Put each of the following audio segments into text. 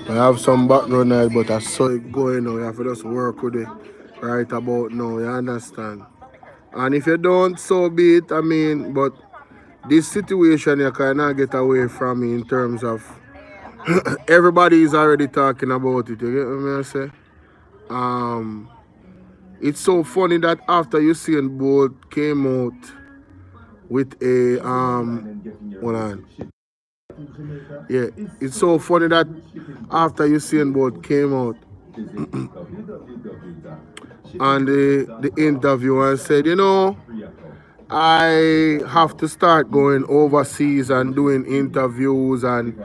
I have some background noise, but I saw it going now. You have to just work with it right about now. You understand? And if you don't, so be it. I mean, but this situation you cannot get away from me in terms of everybody is already talking about it. You get what I say? Um, it's so funny that after Usain Bolt came out with a hold on. Yeah, it's so funny that after Usain Bolt came out on the interview and said, you know, I have to start going overseas and doing interviews and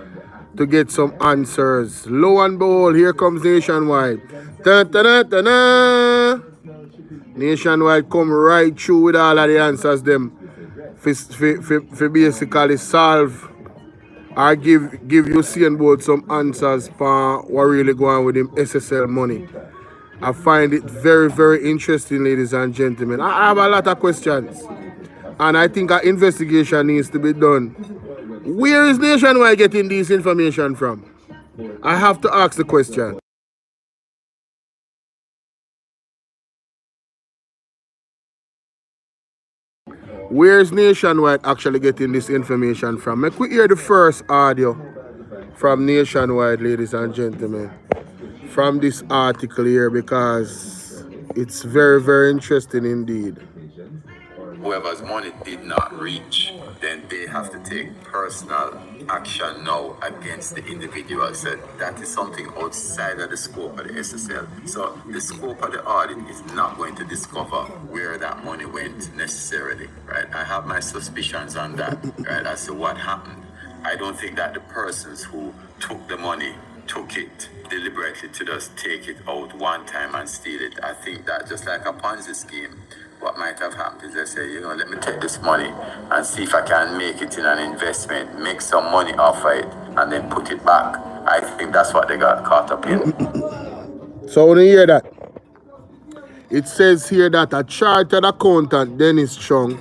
to get some answers. Lo and behold, here comes Nationwide. Da, da, da, da, da. Nationwide come right through with all of the answers them for basically solve or give Usain Bolt some answers for what really going on with him SSL money. I find it very, very interesting, ladies and gentlemen. I have a lot of questions. And I think an investigation needs to be done. Where is Nationwide getting this information from? I have to ask the question. Where is Nationwide actually getting this information from? Make we hear the first audio from Nationwide, ladies and gentlemen, from this article here, because it's very, very interesting indeed. Whoever's money did not reach, then they have to take personal action now against the individual. So that is something outside of the scope of the SSL. So the scope of the audit is not going to discover where that money went necessarily, right? I have my suspicions on that, right, as to what happened. I don't think that the persons who took the money took it deliberately to just take it out one time and steal it. I think that just like a Ponzi scheme, what might have happened is they say, you know, let me take this money and see if I can make it in an investment, make some money off of it, and then put it back. I think that's what they got caught up in. So when you hear that, it says here that a chartered accountant, Dennis Chung,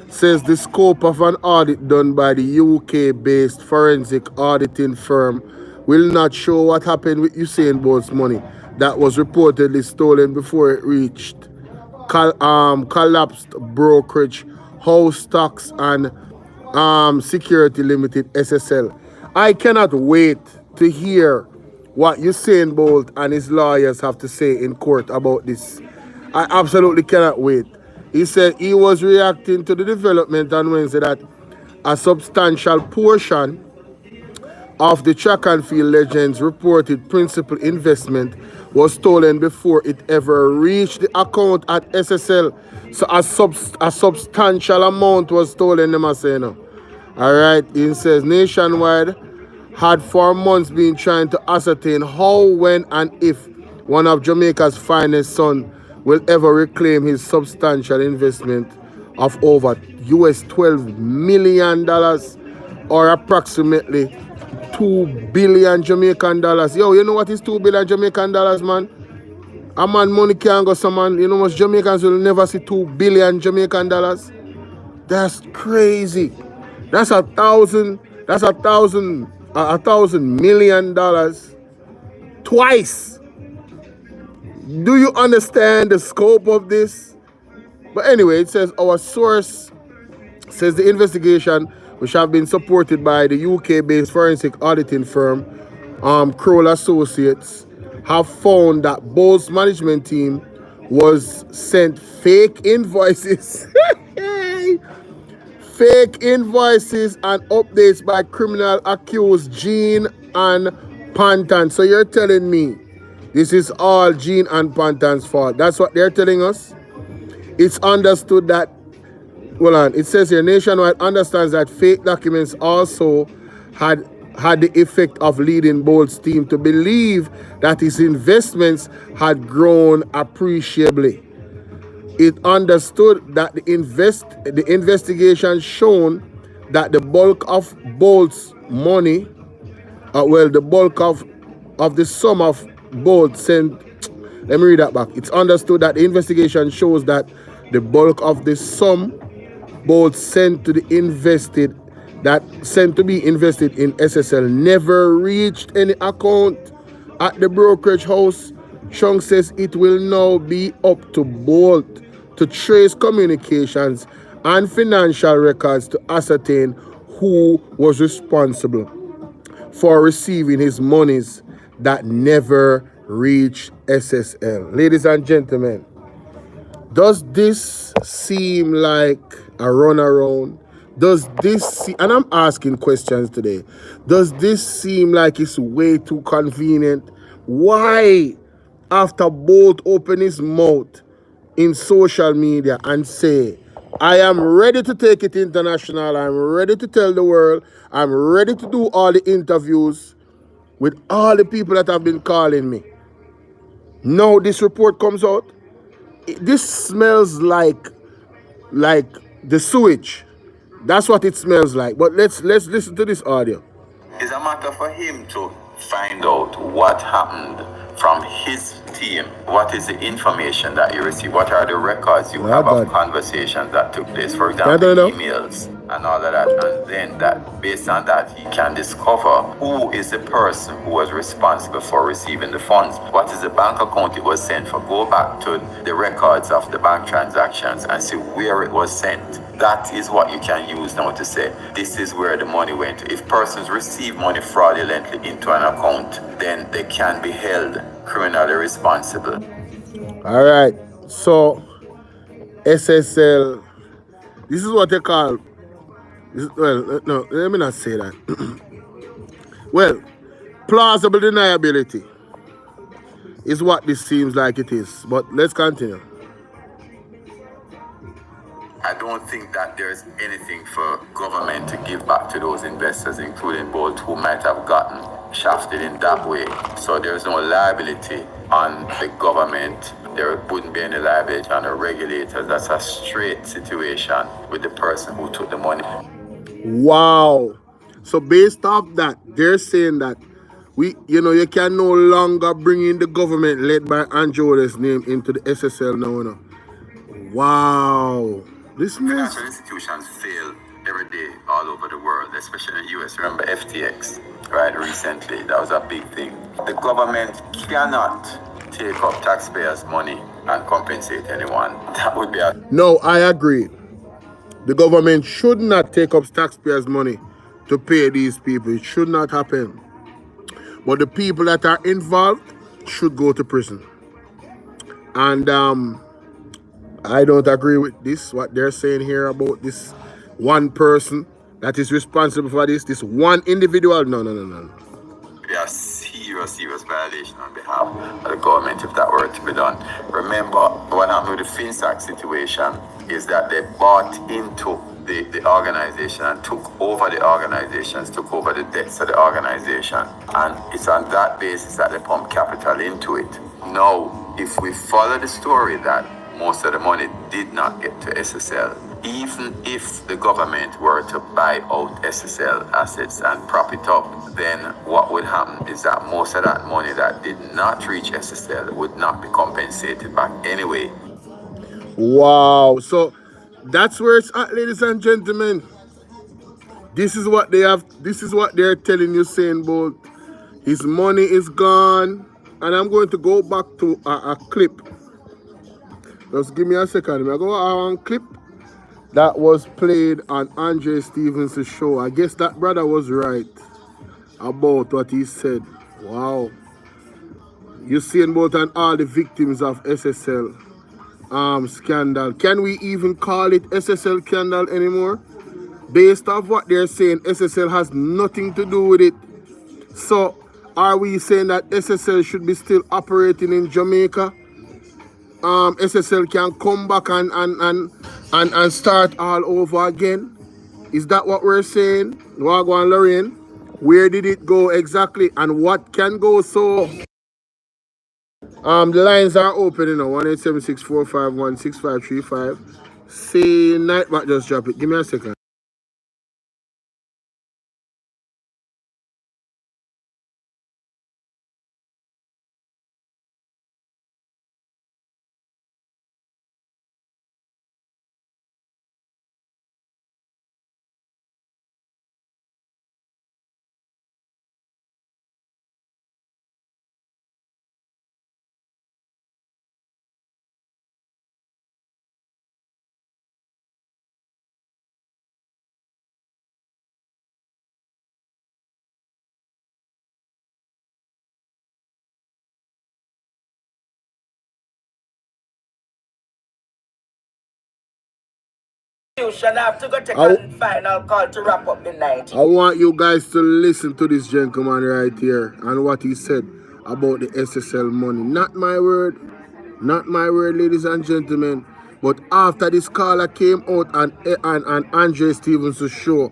says the scope of an audit done by the UK-based forensic auditing firm will not show what happened with Usain Bolt's money that was reportedly stolen before it reached collapsed brokerage house stocks and security limited SSL. I cannot wait to hear what Usain Bolt and his lawyers have to say in court about this. I absolutely cannot wait. He said he was reacting to the development on Wednesday that a substantial portion of the track and field legends' reported principal investment was stolen before it ever reached the account at SSL. So a substantial amount was stolen, them are saying. All right, he says Nationwide had for months been trying to ascertain how, when, and if one of Jamaica's finest sons will ever reclaim his substantial investment of over US $12 million or approximately 2 billion Jamaican dollars. Yo, you know what is 2 billion Jamaican dollars, man? A man money can't go some man. You know most Jamaicans will never see 2 billion Jamaican dollars. That's crazy. That's a thousand million dollars twice. Do you understand the scope of this? But anyway, it says our source says the investigation, which have been supported by the UK-based forensic auditing firm Kroll Associates, have found that Bolt's management team was sent fake invoices. Fake invoices and updates by criminal accused Jean and Pantan. So you're telling me this is all Jean and Pantan's fault? That's what they're telling us? It's understood that, hold on, it says here, Nationwide understands that fake documents also had the effect of leading Bolt's team to believe that his investments had grown appreciably. It understood that the investigation shown that the bulk of Bolt's money, the bulk of the sum of Bolt sent, let me read that back. It's understood that the investigation shows that the bulk of the sum Bolt sent to be invested in SSL never reached any account At the brokerage house, Chung says it will now be up to Bolt to trace communications and financial records to ascertain who was responsible for receiving his monies that never reached SSL. Ladies and gentlemen, does this seem like a runaround? Does this and I'm asking questions today. Does this seem like it's way too convenient? Why, after Bolt open his mouth in social media and say, I am ready to take it international, I'm ready to tell the world, I'm ready to do all the interviews with all the people that have been calling me. Now this report comes out. This smells like the sewage. That's what it smells like. But let's listen to this audio. It's a matter for him to find out what happened from his team. What is the information that you receive? What are the records you have of conversations that took place? For example, emails and all of that. And then that, based on that, he can discover who is the person who was responsible for receiving the funds. What is the bank account it was sent for? Go back to the records of the bank transactions and see where it was sent. That is what you can use now to say, this is where the money went. If persons receive money fraudulently into an account, then they can be held criminally responsible. All right. So, SSL, this is what they call, well, no, let me not say that. Well, plausible deniability is what this seems like it is. But let's continue. I don't think that there's anything for government to give back to those investors, including Bolt, who might have gotten shafted in that way. So there's no liability on the government. There wouldn't be any liability on the regulators. That's a straight situation with the person who took the money. Wow. So based off that, they're saying that you can no longer bring in the government led by Andrew's name into the SSL now. Wow. This Financial institutions fail every day all over the world, especially in the US. Remember FTX, right? Recently, that was a big thing. The government cannot take up taxpayers' money and compensate anyone. That would be a... No, I agree. The government should not take up taxpayers' money to pay these people. It should not happen. But the people that are involved should go to prison. And I don't agree with this, what they're saying here about this one person that is responsible for this one individual. No. Be a serious violation on behalf of the government if that were to be done. Remember, what happened with the FinSac situation is that they bought into the organization and took over the organizations, took over the debts of the organization. And it's on that basis that they pump capital into it. Now, if we follow the story that most of the money did not get to SSL, even if the government were to buy out SSL assets and prop it up, then what would happen is that most of that money that did not reach SSL would not be compensated back anyway. Wow. So that's where it's at, ladies and gentlemen. This is what they're telling you, saying about his money is gone. And I'm going to go back to a clip. Just give me a second. I'm going to go on a clip that was played on Andre Stevens' show. I guess that brother was right about what he said. Wow. You're seeing about all the victims of SSL scandal. Can we even call it SSL scandal anymore? Based off what they're saying, SSL has nothing to do with it. So are we saying that SSL should be still operating in Jamaica? SSL can come back and start all over again? Is that what we're saying? Wagwan Lorraine, where did it go exactly and what can go? So the lines are open, 1-876-451-6535. See night, but just drop it. Give me a second. contribution. I have to go take a final call to wrap up the night. I want you guys to listen to this gentleman right here and what he said about the SSL money. Not my word. Not my word, ladies and gentlemen. But after this caller came out and Andre Stevens' show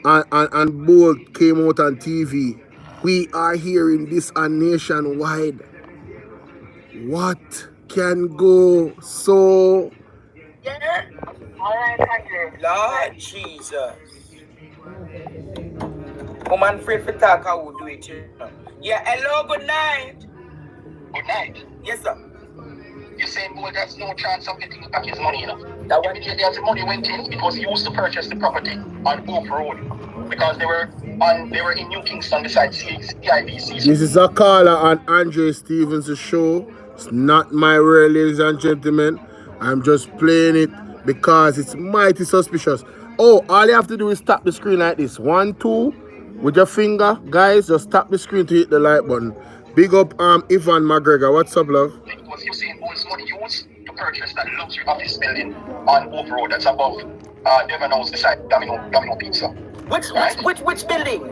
and Bolt came out on TV, we are hearing this on nationwide. What can go so? Yeah. Lord Jesus. I'm afraid for talk, I will do it. You know. Yeah, hello, good night. Good night. Yes, sir. Usain Bolt has no chance of getting back his money, you know. That when the money went in, it was used to purchase the property on Oak Road because they were in New Kingston beside CIBC. This is a caller on Andre Stevens' show. It's not my word, ladies and gentlemen. I'm just playing it because it's mighty suspicious. Oh, all you have to do is tap the screen like this. 1, 2, with your finger. Guys, just tap the screen to hit the like button. Big up Ivan McGregor. What's up, love? It was Usain Bolt's money used to purchase that luxury office building on Oak Road that's above Devon House beside Domino Pizza. Which building?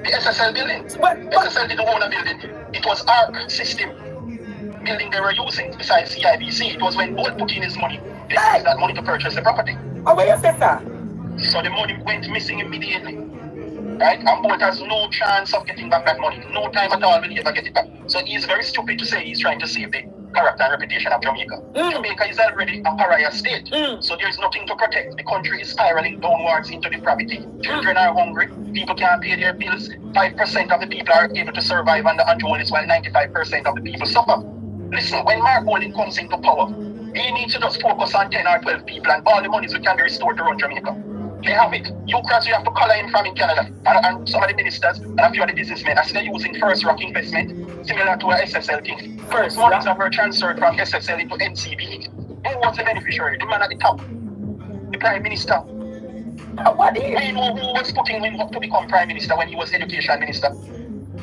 The SSL building. SSL didn't own a building. It was ARC system building they were using besides CIBC. It was when Bolt put in his money, they used that money to purchase the property. Oh, where you say, sir? So the money went missing immediately. Right? And Bolt has no chance of getting back that money. No time at all will he ever get it back. So he's very stupid to say he's trying to save the character and reputation of Jamaica. Jamaica is already a pariah state. So there's nothing to protect. The country is spiraling downwards into depravity. Children are hungry. People can't pay their bills. 5% of the people are able to survive under Andrew Willis while 95% of the people suffer. Listen, when Mark Walling comes into power, he needs to just focus on 10 or 12 people and all the monies we can be restored to run Jamaica. They have it. You crowds, you have to color him from in Canada. And some of the ministers and a few of the businessmen are still using First Rock investment, similar to a SSL thing. First monies are transferred from SSL into NCB. Who was the beneficiary? The man at the top. The Prime Minister. We know who was putting him up to become Prime Minister when he was Education Minister.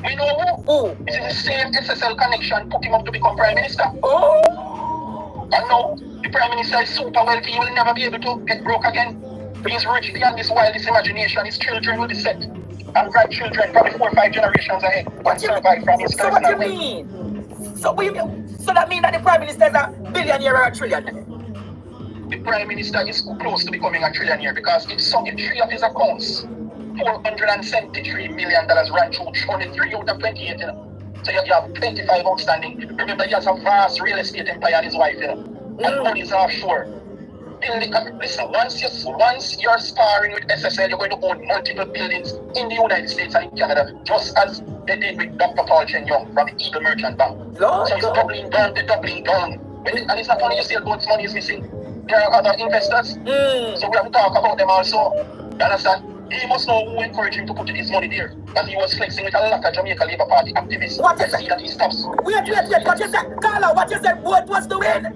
We know who. This is the same SSL connection put him up to become Prime Minister. And now, the Prime Minister is super wealthy. He will never be able to get broke again. He's rich beyond his wildest imagination. His children will be set. And grandchildren, probably 4 or 5 generations ahead, can survive from his personal wealth. So what do you mean? So that means that the Prime Minister is a billionaire or a trillionaire? The Prime Minister is close to becoming a trillionaire because if 3 of his accounts, $473 million ran through only 3 out of 28, you know. So you have 25 outstanding. Remember, he has a vast real estate empire and his wife, you know. And money is offshore. Listen, once you're sparring with SSL, you're going to own multiple buildings in the United States and in Canada, just as they did with Dr. Paul Chen Young from the Eagle Merchant Bank. So it's doubling down, and it's not only Usain Bolt's money is missing. There are other investors. So we have to talk about them also. You understand? He must know who encouraged him to put his money there. And he was flexing with a lot of Jamaica Labour Party activists. What is that? He stops. Wait, what you said? Carla, what you said? What was doing?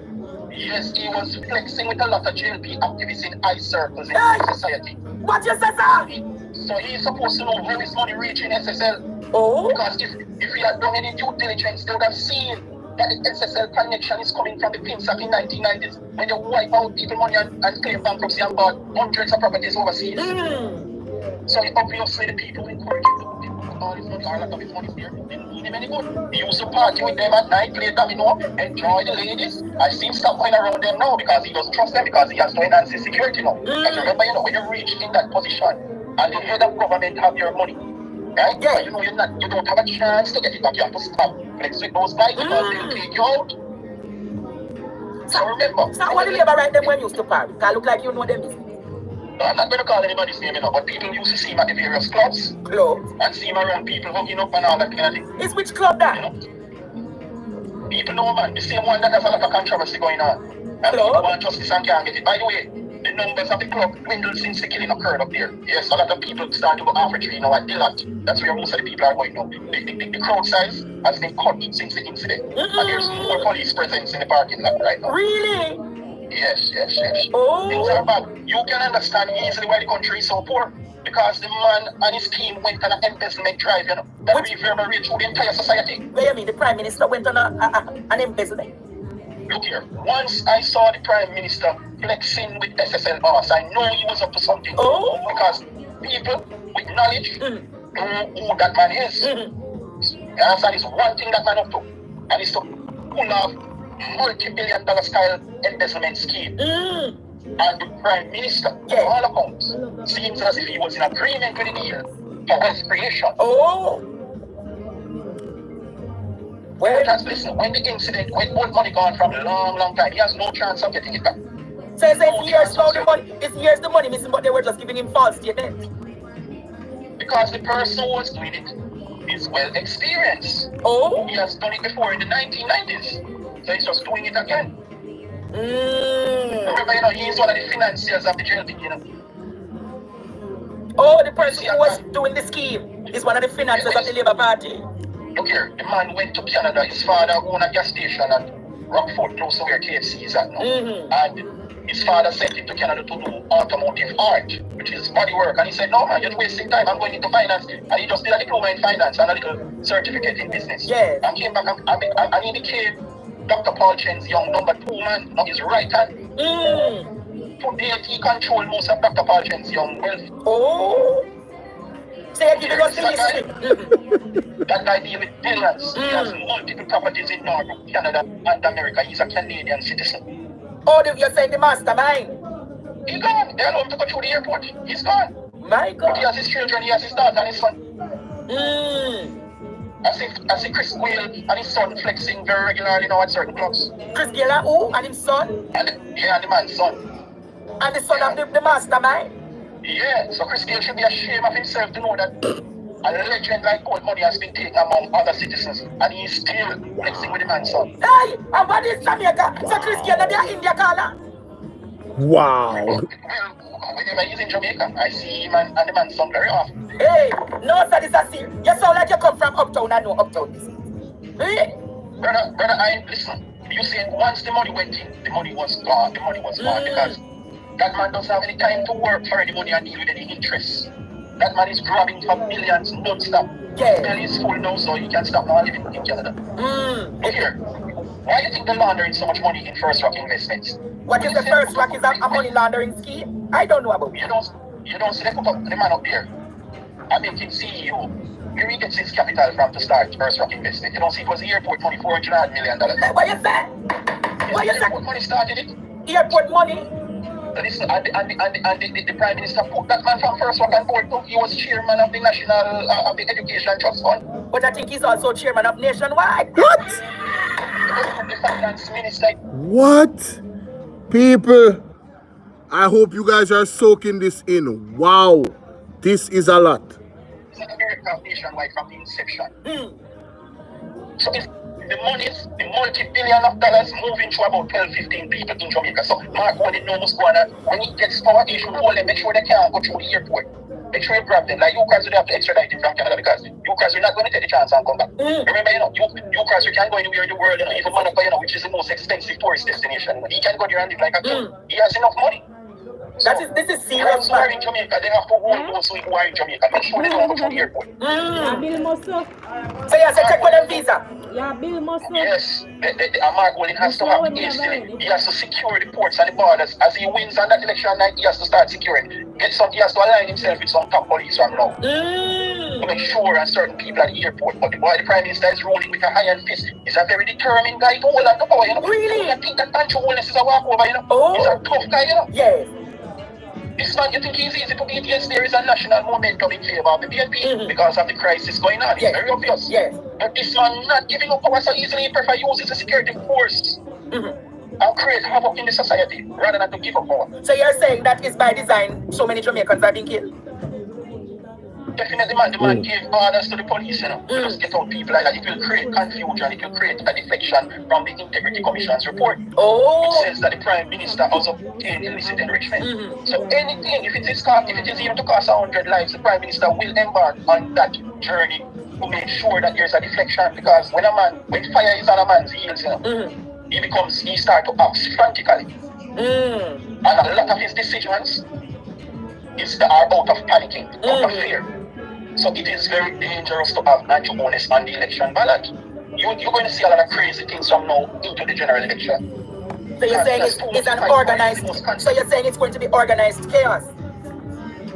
Yes, he was flexing with a lot of JLP activists in high circles in society. What you said, sir? So he's supposed to know how his money reaching SSL. Oh? Because if he had done any due diligence, they would have seen that the SSL connection is coming from the PINSAC in 1990s when they wipe out people money and claim bankruptcy and bought hundreds of properties overseas. So obviously the people encourage him to put all his money, or a lot of his money there. They didn't need him anymore. He used to party with them at night, play domino, enjoy the ladies. I see him stop going around them now because he doesn't trust them because he has to enhance his security now. Because remember, you know, when you reach in that position and the head of government have your money, right? Yeah. You know, you don't have a chance to get it back. You have to stop flex with those guys because they'll take you out. So remember. So what do you ever write them when you used to party? Because look like you know them business. No, I'm not going to call anybody's name, you know, but people used to see him at the various clubs. And see him around people hooking up and all that kind of thing. It's which club that? You know? People know, man. The same one that has a lot of controversy going on. And people want justice and can't get it. By the way, the numbers of the club dwindled since the killing occurred up there. Yes, a lot of people start to go arbitrary now at Dillot. That's where most of the people are going now. The crowd size has been cut since the incident. And there's more police presence in the parking lot right now. Really? Yes. Oh. Things are bad. You can understand easily why the country is so poor. Because the man and his team went on an embezzlement drive, you know, that reverberated through the entire society. What do you mean? The Prime Minister went on an embezzlement? Look here, once I saw the Prime Minister flexing with SSL boss, I know he was up to something. Oh. Because people with knowledge know who that man is. You understand? It's one thing that man up to. And it's to pull off multi-billion-dollar style embezzlement scheme. And the Prime Minister, on all accounts, seems as if he was in agreement with the deal for wealth creation. Oh. Well, just listen, when the incident, when all money gone from a long, long time, he has no chance of getting it back. So it's years now the money, it's years the money missing, but they were just giving him false statements. Because the person who was doing it is well experienced. Oh. He has done it before in the 1990s. So he's just doing it again. Remember, you know, he's one of the financiers of the GLP, you know. Oh, the person who was doing the scheme is one of the financiers of the Labour Party. Look here, the man went to Canada. His father owned a gas station at Rockford, close to where KFC is at now. And his father sent him to Canada to do automotive art, which is body work. And he said, no man, you're wasting time, I'm going into finance. And he just did a diploma in finance and a little certificate in business. Yeah. And came back and he became Dr. Paul Chen's young number 2 man, not his right hand. Today he controlled most of Dr. Paul Chen's young wealth. Oh. Say it, give us the history. That guy deal with billions. He has multiple properties in North Canada and America. He's a Canadian citizen. Oh, you're saying the mastermind? He's gone. They allow him to go through the airport. He's gone. My God. But he has his children, he has his daughter and his son. I see Chris Whale and his son flexing very regularly now at certain clubs. Chris Gale, who? And his son? And the man's son. And the son of the mastermind? Yeah, so Chris Gale should be ashamed of himself to know that a legend like gold money has been taken among other citizens and he's still flexing with the man's son. Hey, and what is Jamaica? So Chris Gale, they are India caller? Wow. Well, whenever he's in Jamaica, I see him and the man's son very often. Hey, no, sir, this is serious. You sound like you come from uptown and no uptown this. Hey? Brother, I listen. You say once the money went in, the money was gone. The money was gone because that man doesn't have any time to work for any money and deal with any interest. That man is grabbing for millions non-stop. Yeah. His belly is full now, so he can stop now living in Canada. Look here. Why do you think they're laundering so much money in First Rock investments? What is the First Rock? Is a money laundering scheme? I don't know about it. You don't see they put up the man up there. I make him CEO. Where he gets his capital from to start First Rock investment. You don't see it was the airport money, $400 million. What you say? What you say? Airport money started it. Airport money? Listen, and the Prime Minister put that man from First Rock on board too. He was chairman of the National of the Education Trust Fund. But I think he's also chairman of Nationwide. What? The finance minister. What? People, I hope you guys are soaking this in. Wow. This is a lot. It's an American nationwide from the inception. So it's the monies, the multi-billion of dollars moving through about 12, 15 people in Jamaica. So Mark Wally knows what's going on. When he gets power, he should hold them, make sure they can't go through the airport. Make sure you grab them. Like you guys would have to extradite him from Canada because you guys are not going to take the chance and come back. Remember, you know, you guys you can't go anywhere in the world, you know, even Monaco, you know, which is the most expensive tourist destination. He can go there and live like a king. He has enough money. So, this is serious. Those who are in Jamaica, they have to hold those who are in Jamaica. Make sure they don't go through the airport. Bill Muscle. So you have to check for them visa. Yeah, Bill Muscle. Yes, Mark Wally has to have hastily. He has to secure the ports and the borders. As he wins on that election night, he has to start securing. He has to align himself with some top police from now. To make sure and certain people at the airport. But the Prime Minister is ruling with a iron fist. He's a very determined guy to hold on the power, you know. Really? I think that Pancho Holness is a walkover, you know. He's a tough guy, you know. Yes. This man, you think he's easy to beat? Yes, there is a national momentum in favor of the BNP because of the crisis going on. It's very obvious. Yes. But this man not giving up power so easily, he prefer use it as a security force and create havoc in the society rather than to give up power. So you're saying that is by design so many Jamaicans are being killed? Definitely, man. The man gave orders to the police, you know, to just get out people like that. It will create confusion. It will create a deflection from the Integrity Commission's report. It says that the Prime Minister has obtained illicit enrichment. So anything, if it is even to cost 100 lives, the Prime Minister will embark on that journey to make sure that there's a deflection. Because when fire is on a man's heels, you know, he starts to act frantically. And a lot of his decisions are out of panicking, out of fear. So it is very dangerous to have Andrew Holness on the election ballot. You're going to see a lot of crazy things from now into the general election. So you're saying it's an organized. So you're saying it's going to be organized chaos.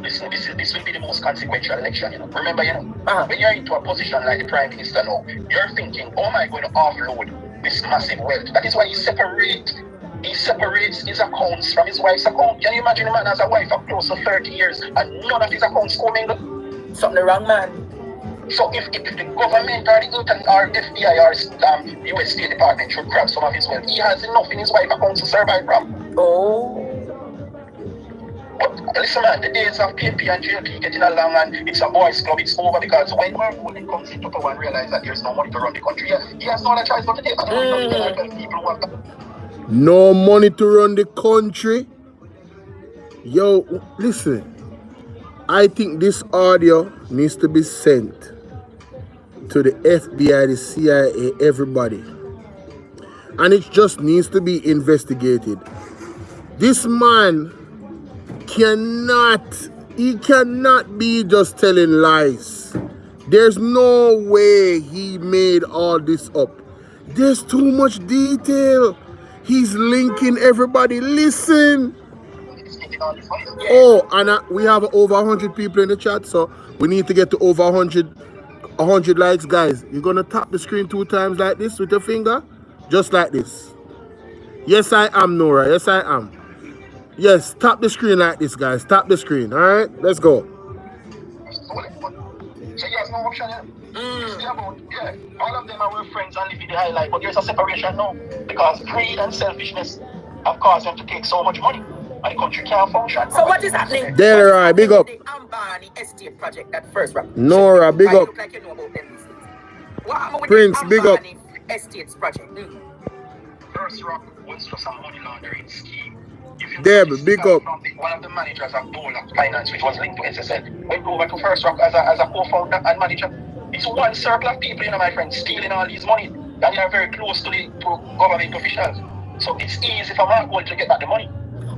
Listen, this will be the most consequential election, you know. Remember, you know, when you're into a position like the Prime Minister now, you're thinking, how am I going to offload this massive wealth? That is why he separates his accounts from his wife's account. Can you imagine a man has a wife of close to 30 years and none of his accounts commingle? Something wrong, man. So if the government or the internet or FBI or US State Department should grab some of his wealth, he has enough in his wife's account to survive from. Oh. But listen, man, the days of PNP and JLP getting along and it's a boys club, it's over, because when Mark comes into power and realizes that there's no money to run the country, he has no other choice but to take No money to run the country. Yo, listen. I think this audio needs to be sent to the FBI, the CIA, everybody. And it just needs to be investigated. This man cannot be just telling lies. There's no way he made all this up. There's too much detail. He's linking everybody. Listen. Oh, and we have over 100 people in the chat, so we need to get to over 100 likes, guys. You're gonna tap the screen 2 times like this with your finger, just like this. Yes, I am, Nora. Yes, I am. Yes, tap the screen like this, guys. Tap the screen. All right, let's go. So he has no option. All of them are real friends and live in the high life, but there's a separation now because greed and selfishness have caused them to take so much money. And the country can't function. So what is happening? Delroy, big up. The Ambani estate project, that first rap. Nora, big up. Look like you know about them these things. What happened with Prince, the big up. Ambani estates project? First rock was just a money laundering scheme. Deb, big up. One of the managers of Bolo Finance, which was linked to SSL, went over to First Rock as a co-founder and manager. It's one circle of people, you know, my friend, stealing all this money, and they are very close to government officials. So it's easy for Mark Gold to get back the money.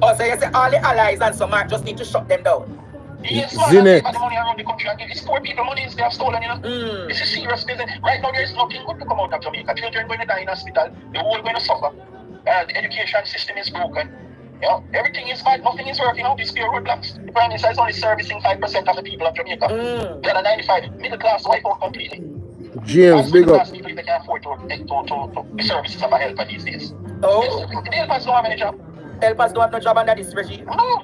Oh, so you say all the allies and some Mark just need to shut them down? Yes, man, they the money around the country and give these poor people money they have stolen, you know. This is serious business. Right now, there is nothing good to come out of Jamaica. Children going to die in hospital, the world going to suffer. The education system is broken. You know, everything is bad, nothing is working out. These pure roadblocks. The Prime Minister is only servicing 5% of the people of Jamaica. The other 95, middle class wipe out completely. James, big up. People they can afford to the services of a helper these days. Oh, the helpers don't have any job. Helpers don't have no job under this regime. No.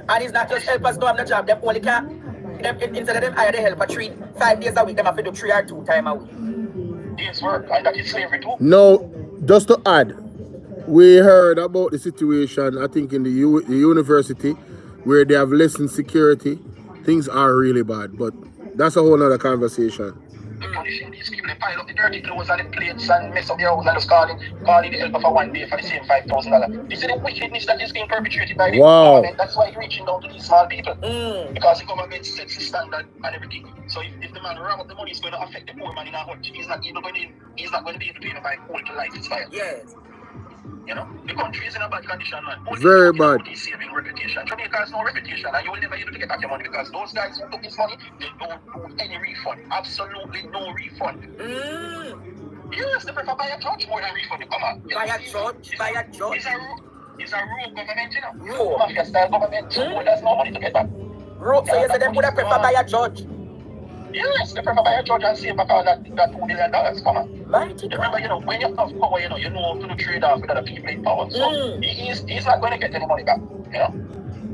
And it's not just helpers don't have no job. Them only can, instead of them hire the helper 5 days a week, them have to do 3 or 2 times a week. Days work, and that is slavery too. No, just to add, we heard about the situation, I think, in the university where they have lessened security. Things are really bad, but that's a whole other conversation. Punishing these people, they pile up the dirty clothes and the plates and mess up their house and just calling the helper for 1 day for the same $5,000. This is the wickedness that is being perpetrated by the government. That's why it's reaching down to these small people. Because the government sets the standard and everything. So if the man ram up the money, it's going to affect the poor man in a hut. He's not going to be able to buy coal to light his fire. Yes. You know, the country is in a bad condition, man. Very bad. Saving reputation. Jamaica has no reputation, and you will never be able to get back your money because those guys who took this money, they don't do any refund. Absolutely no refund. Yes, they prefer buy a judge more than refund. Come on. Buy a judge? Buy a judge? It's a rogue government, you know. Rogue? Mafia style government. So there's no money to get back. Rogue, so you say they would have prefer buy a judge? Yes, they prefer buy a judge and save back all that $2 million. Come on. Mighty God. Remember, you know, when you have power, you know how to trade off with other people in power. So he's not going to get any money back, you know.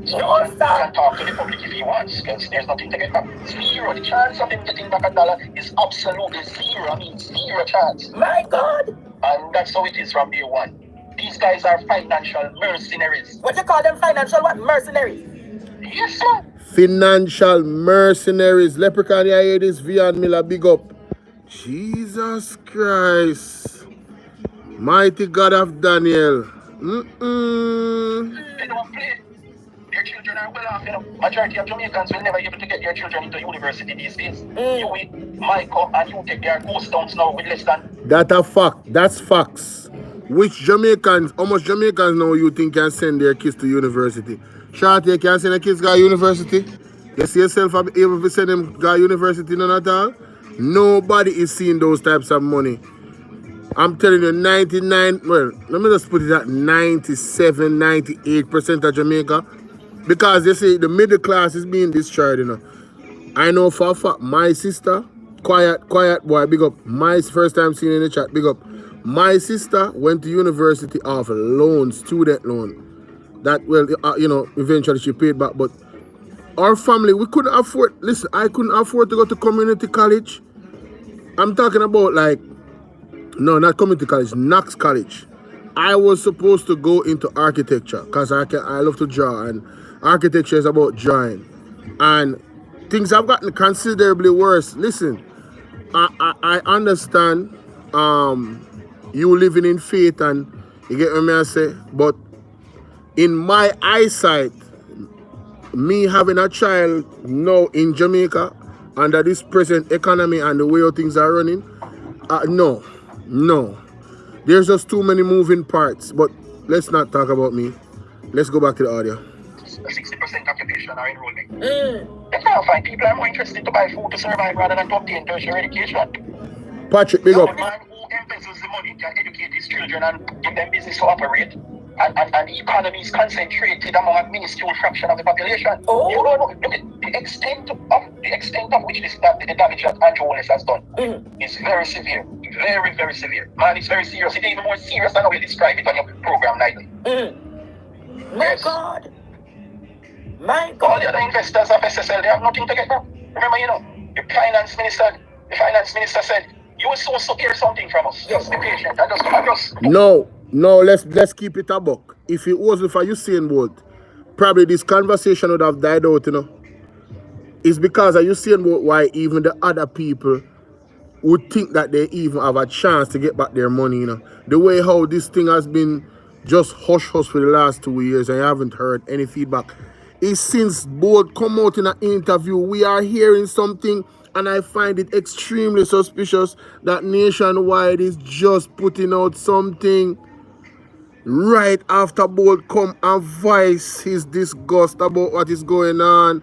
So he can talk to the public if he wants, because there's nothing to get back. Zero. The chance of him getting back $1 is absolutely zero. I mean, zero chance. My God. And that's how it is from day one. These guys are financial mercenaries. What you call them, financial what? Mercenaries? Yes, sir. Financial mercenaries. Leprechaun, you hear this? Vian Miller, big up. Jesus Christ. Mighty God of Daniel. They don't play. Their children are well off, you know. Majority of Jamaicans will never be able to get their children into university these days. You, Michael, and you take their ghost towns now with less than. That's a fact. That's facts. Which Jamaicans, how much Jamaicans now you think can send their kids to university? Shorty, you can send their kids to university? You see yourself able to send them to university none at all? Nobody is seeing those types of money. I'm telling you, 99, well, let me just put it at 97, 98% of Jamaica. Because they say the middle class is being destroyed, you know. I know for a fact, my sister, quiet boy, big up. My first time seeing in the chat, big up. My sister went to university off loan, student loan. That, well, you know, eventually she paid back. But our family, we couldn't afford, listen, I couldn't afford to go to community college. I'm talking about like, no, not community college, Knox College. I was supposed to go into architecture because I love to draw, and architecture is about drawing. And things have gotten considerably worse. Listen, I understand you living in faith and you get what I say, but in my eyesight, me having a child now in Jamaica under this present economy and the way how things are running, no. There's just too many moving parts. But let's not talk about me. Let's go back to the audio. 60% occupation or enrollment. You can't find people are more interested to buy food to survive rather than to obtain tertiary education. Patrick, big up. The man who embezzles the money can educate his children and give them business to operate. And the economy is concentrated among a minuscule fraction of the population. You don't know. Look at the extent of which the damage that Andrew Wallace has done is very severe. Very, very severe. Man, it's very serious. It's even more serious than how you describe it on your program nightly. My God. All the other investors of SSL, they have nothing to get from. Remember, you know, the finance minister said, you will so hear something from us. Just be patient and just No, let's keep it a buck. If it wasn't for Usain Bolt, probably this conversation would have died out, you know. It's because of Usain Bolt why even the other people would think that they even have a chance to get back their money, you know. The way how this thing has been just hush for the last 2 years and I haven't heard any feedback. Is since Bolt come out in an interview, we are hearing something, and I find it extremely suspicious that Nationwide is just putting out something right after Bolt come and voice his disgust about what is going on.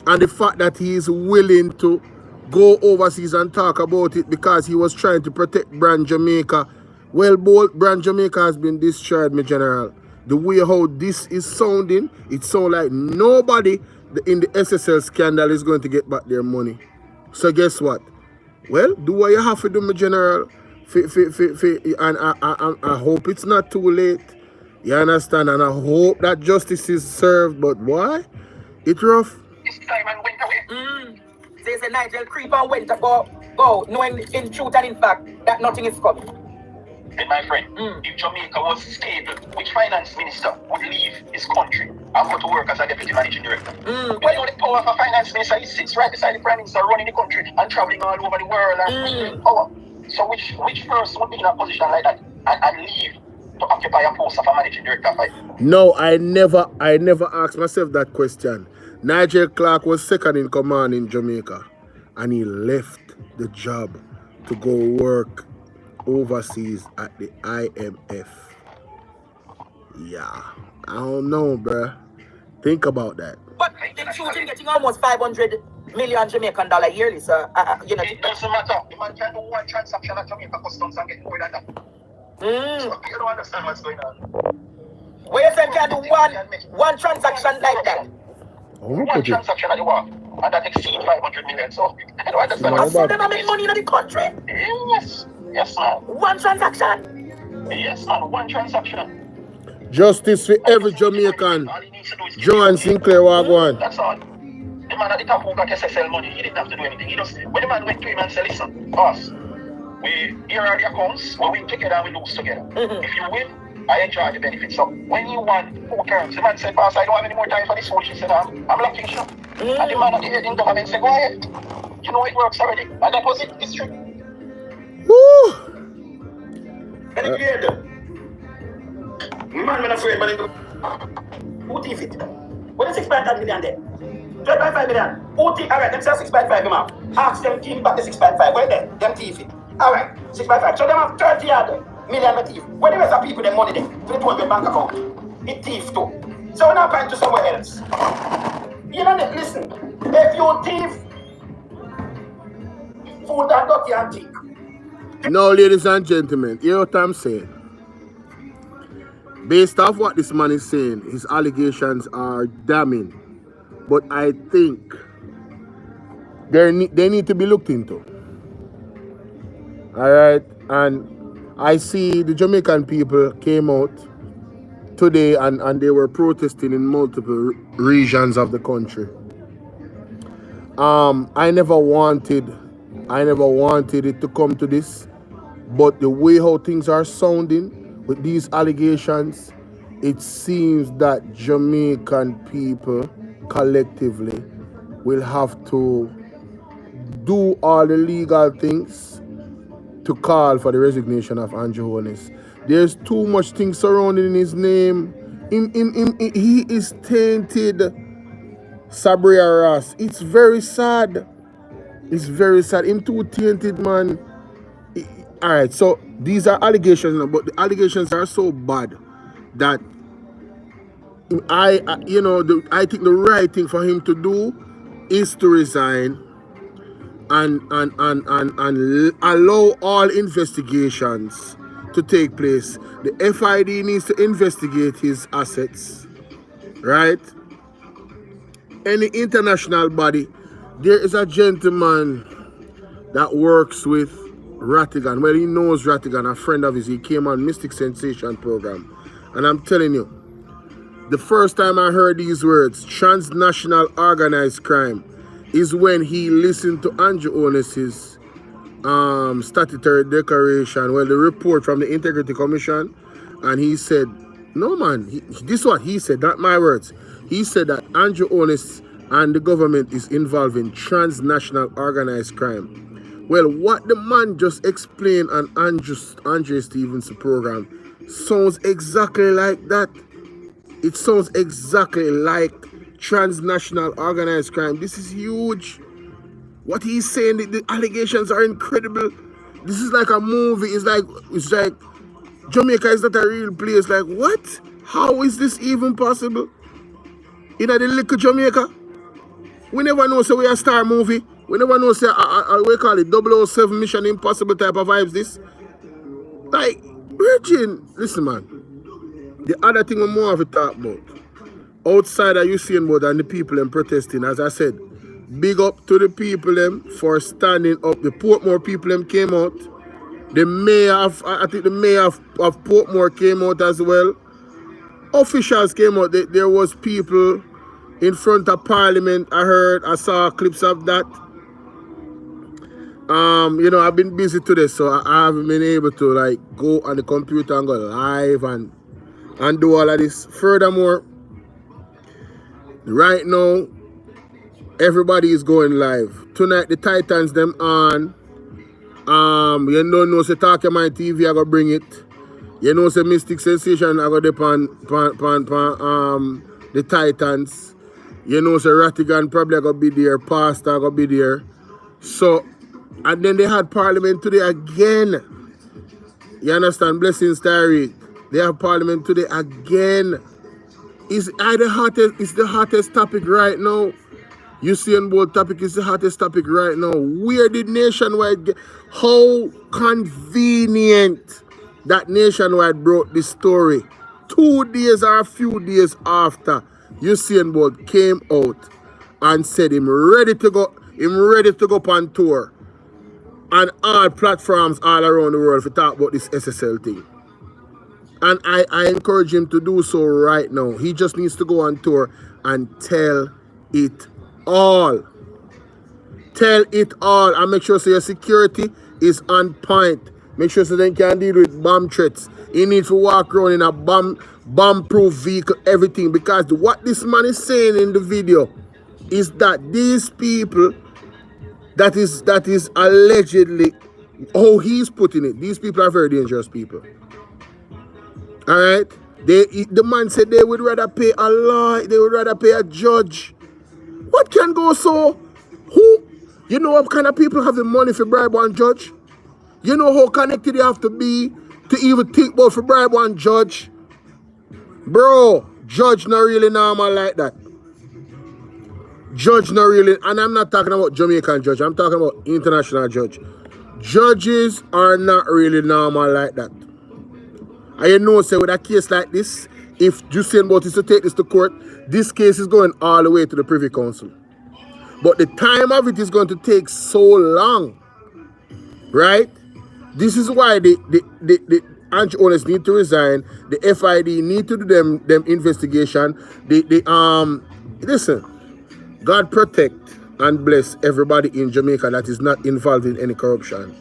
And the fact that he is willing to go overseas and talk about it because he was trying to protect Brand Jamaica. Well, Bolt, Brand Jamaica has been destroyed, my general. The way how this is sounding, it sounds like nobody in the SSL scandal is going to get back their money. So guess what? Well, do what you have to do, my general. And I hope it's not too late. You understand? And I hope that justice is served. But why? It's rough. this time and went away. They say Nigel creep and went to go, knowing in truth and in fact that nothing is coming. Then my friend, if Jamaica was stable, which finance minister would leave his country and go to work as a deputy managing director? Well, you know the power of a finance minister, he sits right beside the prime minister running the country and traveling all over the world and power. So which person would be in a position like that and leave to occupy a post of a managing director? No, I never asked myself that question. Nigel Clark was second in command in Jamaica and he left the job to go work overseas at the IMF. Yeah, I don't know, bruh. Think about that. But the truth in getting almost 500 million Jamaican dollar yearly, sir. You know, it doesn't matter. The man can do one transaction at Jamaica Customs and get more than that. So you don't understand what's going on. Where you say can do one transaction like that? One transaction at the war, and that exceeds 500 million. So I don't understand what's going on. They make money in the country. Yes, man. One transaction. Yes, man. One transaction. Justice for every Jamaican. Joan Sinclair Wagwan. That's all. The man at the top who got SSL money, he didn't have to do anything. He just, when the man went to him and said, listen, boss, here are the accounts, we win together and we lose together. If you win, I enjoy the benefits. So when you won 4 terms, the man said, boss, I don't have any more time for this bullshit. He said, I'm locking shop. And the man at the head in government said, go ahead. You know it works already. And that was it. It's true. Woo! Man, I'm afraid, man. Who thief it? What is 6.5 million there? 12.5 million. Who thief? Alright, them say 6.5 million. Ask them team back the 6.5. Where there? Them thief it. Alright, 6.5. So them have 30 million thief. Where the rest of people, them money there? To the 12 bank account. It thief too. So we're not going to somewhere else. You know, listen. If you thief food and dirty and thick. Now, ladies and gentlemen, hear what I'm saying. Based off what this man is saying, his allegations are damning. But I think they need to be looked into. All right? And I see the Jamaican people came out today and they were protesting in multiple regions of the country. I never wanted it to come to this, but the way how things are sounding with these allegations, it seems that Jamaican people collectively will have to do all the legal things to call for the resignation of Andrew Holness. There's too much things surrounding his name. He is tainted, Sabria Ross. It's very sad. It's very sad. Him too tainted, man. All right, so these are allegations, but the allegations are so bad that I think the right thing for him to do is to resign and allow all investigations to take place. The FID needs to investigate his assets, right? Any international body. There is a gentleman that works with Rattigan. Well, he knows Rattigan, a friend of his. He came on Mystic Sensation program. And I'm telling you, the first time I heard these words, transnational organized crime, is when he listened to Andrew Holness's statutory declaration, well, the report from the Integrity Commission, and he said, no man, this is what he said, not my words. He said that Andrew Holness and the government is involved in transnational organized crime. Well, what the man just explained on Andre Stevens' program sounds exactly like that. It sounds exactly like transnational organized crime. This is huge. What he's saying, the allegations are incredible. This is like a movie. It's like Jamaica is not a real place. Like, what? How is this even possible? In the little Jamaica? We never know, so we a star movie. We never know, say, we call it 007 Mission Impossible type of vibes, this. Like, Virgin, listen, man. The other thing we more have to talk about, outside of Usain Bolt and the people them protesting, as I said, big up to the people them for standing up. The Portmore people them came out. The mayor of, I think the mayor of Portmore came out as well. Officials came out. There was people in front of Parliament. I saw clips of that. I've been busy today, so I haven't been able to like go on the computer and go live and do all of this. Furthermore, right now, everybody is going live. Tonight, the Titans them on. You know, say Talk Your Mind TV, I go bring it. You know, say Mystic Sensation, I go dip on the Titans. You know, say Rattigan probably gonna be there, Pastor gonna be there. So, and then they had Parliament today again. You understand? Blessings, Tariq. They have Parliament today again. It's the hottest topic right now. Usain Bolt topic is the hottest topic right now. Where did Nationwide get? How convenient that Nationwide brought this story 2 days or a few days after Usain Bolt came out and said him ready to go on tour on all platforms all around the world to talk about this SSL thing. And I encourage him to do so right now. He just needs to go on tour and tell it all. Tell it all. And make sure so your security is on point. Make sure so they can deal with bomb threats. He needs to walk around in a bomb-proof vehicle, everything. Because what this man is saying in the video is that these people, that is allegedly, how he's putting it, these people are very dangerous people. All right? The man said they would rather pay a lawyer, they would rather pay a judge. What can go so? Who? You know what kind of people have the money for bribe one judge? You know how connected you have to be to even think about for bribe one judge? Bro, judge not really normal like that. Judge not really, and I'm not talking about Jamaican judge, I'm talking about international judge. Judges are not really normal like that. And you know, say with a case like this, if Usain Bolt is to take this to court, this case is going all the way to the Privy Council. But the time of it is going to take so long, right? This is why the anti owners need to resign. The FID need to do them investigation. Listen, God protect and bless everybody in Jamaica that is not involved in any corruption.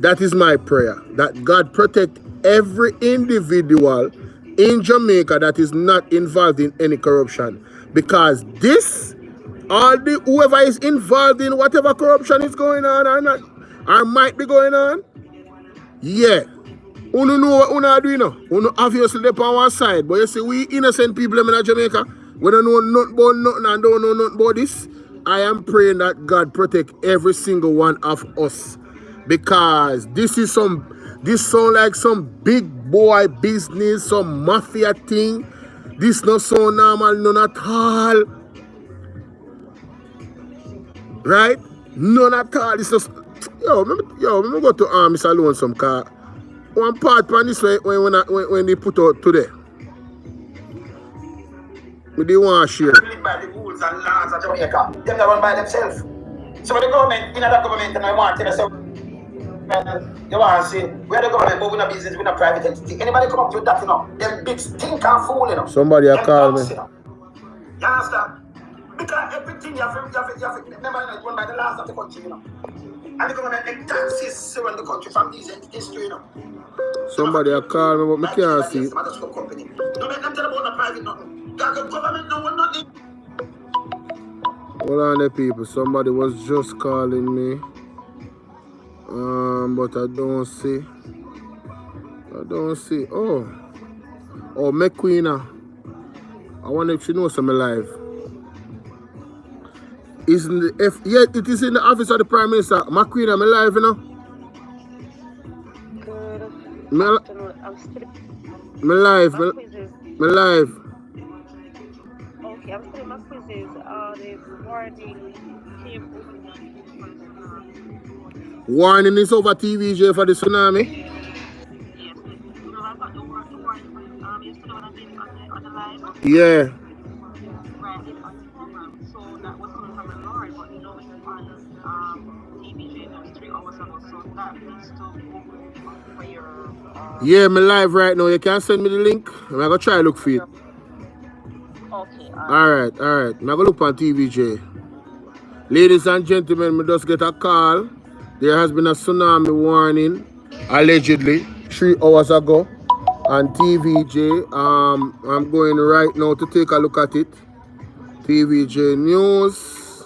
That is my prayer. That God protect every individual in Jamaica that is not involved in any corruption. Because this, whoever is involved in whatever corruption is going on or not, or might be going on, yeah. Uno know what uno do, you know. Uno obviously they on one side. But you see, we innocent people in Jamaica, we don't know nothing about nothing and don't know nothing about this. I am praying that God protect every single one of us. Because this sound like some big boy business, some mafia thing. This not so normal, none at all. Right? None at all. This just, let me go to Mr. Alone some car. One part on this way when they put out today. We didn't want to share. By the rules and laws of Jamaica, them are run by themselves. So when the government, in other government, and I want to say, you want to say, we're the government, but we're not business, we're not private entity. Anybody come up with that, you know? Them big stink and fool, you know? Somebody a call me. You understand? Because everything you have to remember, it's run by the laws of the country, you know? And the government make taxes around the country from these entities, you know? Somebody a call me, but I can't see. Don't make them tell about no private nothing. The government know nothing. Hold on there, people. Somebody was just calling me. But I don't see. Oh, McQueen. I wonder if she knows I'm alive. Isn't the yeah, it is in the office of the Prime Minister. McQueen, I'm alive, you know. Good afternoon. I'm still. Me live. Okay, I'm still in my quizzes. The warning came. Warning is over TVJ for the tsunami. Yes, you know, I got the warning yesterday when I did on the live. Yeah. Right, on the program. So that was coming from the Lord, but you know, it's on TVJ news 3 hours ago. So that needs to go for your. Yeah, me live right now. You can send me the link. I'm gonna try to look for it. Okay. Alright. I'm gonna look on TVJ. Ladies and gentlemen, me just get a call. There has been a tsunami warning, allegedly, 3 hours ago on TVJ. I'm going right now to take a look at it. TVJ News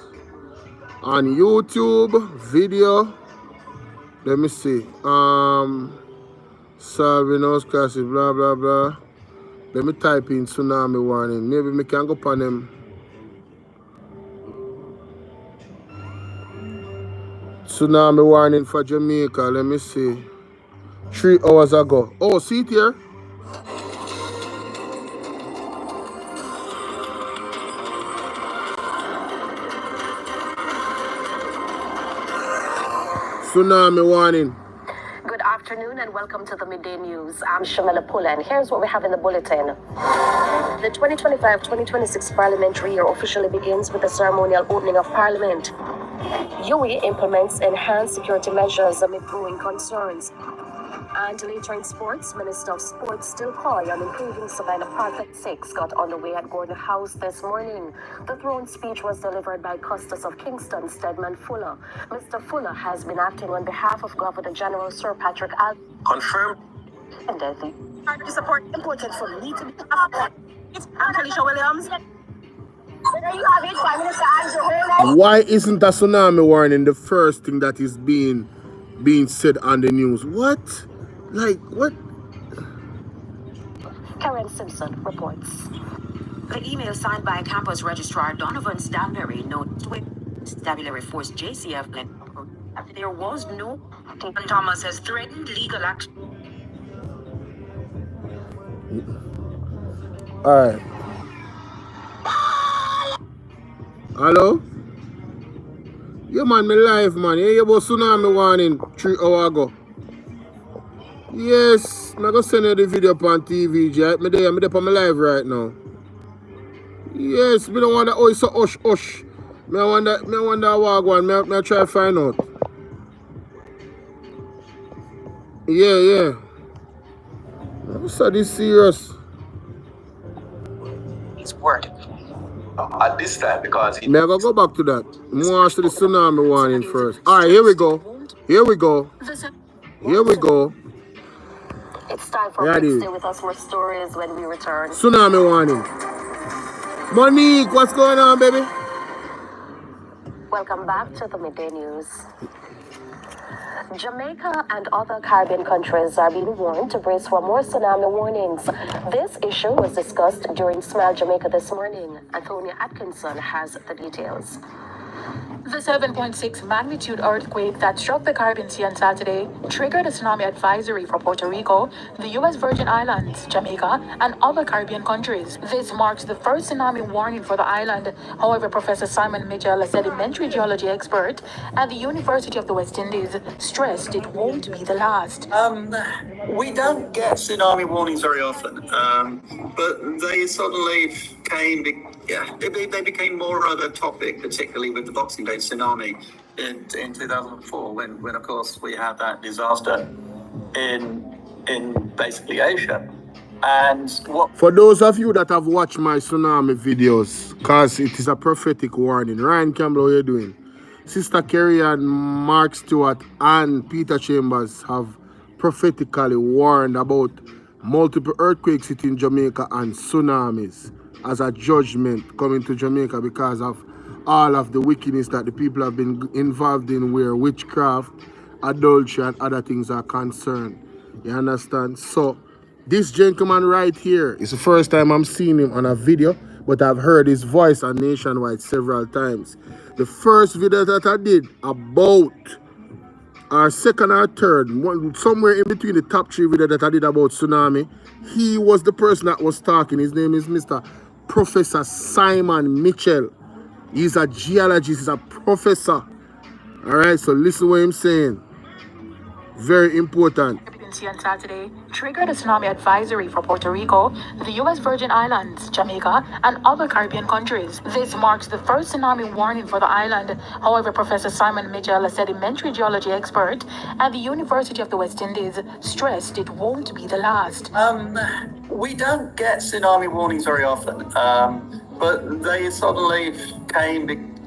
on YouTube video. Let me see. Solving house crisis, blah blah blah. Let me type in tsunami warning. Maybe we can go upon them. Tsunami warning for Jamaica. Let me see. 3 hours ago. Oh, see it here? Tsunami warning. Good afternoon and welcome to the Midday News. I'm Shamela Pula and here's what we have in the bulletin. The 2025-2026 parliamentary year officially begins with the ceremonial opening of Parliament. UWI implements enhanced security measures amid growing concerns. And later in sports, Minister of Sports still coy on improving Savannah Park at 6 got underway at Gordon House this morning. The throne speech was delivered by Custis of Kingston, Stedman Fuller. Mr. Fuller has been acting on behalf of Governor General Sir Patrick Al. Confirmed. And the party support important for me to be it's Felicia Williams. There you have it, Prime Minister Andrew. Why isn't a tsunami warning the first thing that is being said on the news? What? Like, what? Karen Simpson reports. The email signed by Campus Registrar Donovan Stanberry notes Constabulary Force JCF there was no. Thomas has threatened legal action. All right. Hello? Yeah, man, me live, man. Yeah, you about tsunami warning 3 hours ago. Yes, I'm going to send you the video on TV, Jack. I'm there on my live right now. Yes, me don't want that. Oh, it's a hush. Me wonder what one. Me try to find out. Yeah. So this serious. His word. At this time, because he Me I go back to that. More watch the tsunami warning first. Alright, here we go. It's time for a quick stay with us. More stories when we return. Tsunami warning. Monique, what's going on, baby? Welcome back to the Midday News. Jamaica and other Caribbean countries are being warned to brace for more tsunami warnings. This issue was discussed during Smile Jamaica this morning. Antonia Atkinson has the details. The 7.6 magnitude earthquake that struck the Caribbean Sea on Saturday triggered a tsunami advisory for Puerto Rico, the U.S. Virgin Islands, Jamaica, and other Caribbean countries. This marks the first tsunami warning for the island. However, Professor Simon Mitchell, a sedimentary geology expert at the University of the West Indies, stressed it won't be the last. We don't get tsunami warnings very often, but they suddenly they became more of a topic, particularly with the Boxing Day tsunami in 2004, when of course we had that disaster in basically Asia. And for those of you that have watched my tsunami videos, because it is a prophetic warning. Ryan Campbell, how are you doing? Sister Kerry and Mark Stewart and Peter Chambers have prophetically warned about multiple earthquakes hitting Jamaica and tsunamis as a judgment coming to Jamaica because of all of the wickedness that the people have been involved in, where witchcraft, adultery, and other things are concerned. You understand? So this gentleman right here is the first time I'm seeing him on a video, but I've heard his voice on Nationwide several times. The first video that I did about our second or third, somewhere in between the top 3 videos that I did about tsunami, he was the person that was talking. His name is Mr. Professor Simon Mitchell. He's a geologist, he's a professor. All right, so listen what I'm saying. Very important. On Saturday triggered a tsunami advisory for Puerto Rico, the U.S. Virgin Islands, Jamaica, and other Caribbean countries. This marks the first tsunami warning for the island. However, Professor Simon Mitchell, a sedimentary geology expert at the University of the West Indies, stressed it won't be the last. We don't get tsunami warnings very often, but they suddenly